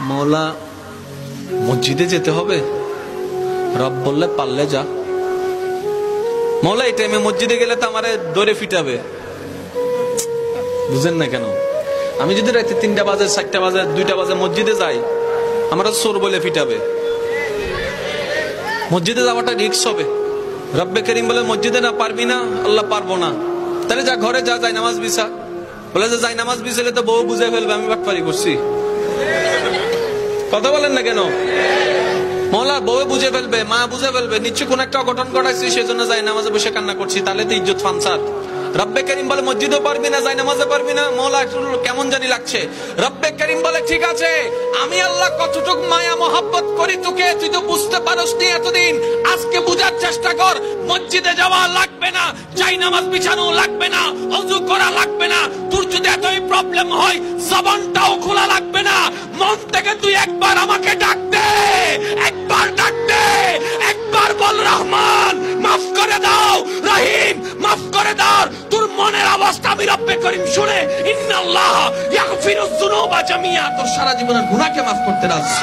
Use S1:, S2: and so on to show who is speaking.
S1: মওলা মসজিদে যেতে হবে, রব বললে পারলে যা। মওলা এই টাইমে মসজিদে গেলে তো আমারে দৌড়ে ফিটাবে। বুঝেন না কেন? আমি যদি রাতে 3টা বাজে, 4টা বাজে, 2টা বাজে মসজিদে যাই, আমরা চোর বলে ফিটাবে। মসজিদে যাওয়াটা রিস্ক হবে। রব্বে করিম বলে মসজিদে না পারবি না, আল্লাহ পারবো না, তাহলে যা ঘরে যা, যাই নামাজ বিছা। বলে যে যাই নামাজ বিছালে তো বউ বুঝে ফেলবে আমি বাটপারি করছি। কথা বলেন না কেন? মওলা বউ বুঝে ফেলবে, মা বুঝে ফেলবে, নিশ্চয় কোন একটা অঘটন ঘটাইছি, সেজন্য যাই নামাজে বসে কান্না করছি, তাহলে তো ইজ্জত ফানসাদ। রব্বে করিম বলে মসজিদও পারবি না, যাই নামাজে পারবি না। মওলা কেমন জানি লাগছে। রব্বে করিম বলে ঠিক আছে, আমি আল্লাহ কতটুক মায়া মহব্বত করি তোকে, তুই তো বুঝতে পারস নি এতদিন, আজকে বুঝার চেষ্টা কর। মসজিদে যাওয়া লাগবে না, যাই নামাজ বিছানো লাগবে না, ওযু করা লাগবে না। তোর যদি এতই প্রবলেম হয়, জবানটাও খোলা লাগবে না। মন থেকে তুই একবার আমাকে ডাক দে, একবার ডাক দে, একবার বল রহমান মাফ করে দাও, রহিম মাফ করে দাও। তোর মনের অবস্থা আমি রব্বে করিম শুনে, ইন্নাল্লাহ ইয়াগফিরুয যুনুবা জামিয়া, তোর সারা জীবনের গুনাহকে মাফ করতে রাজি।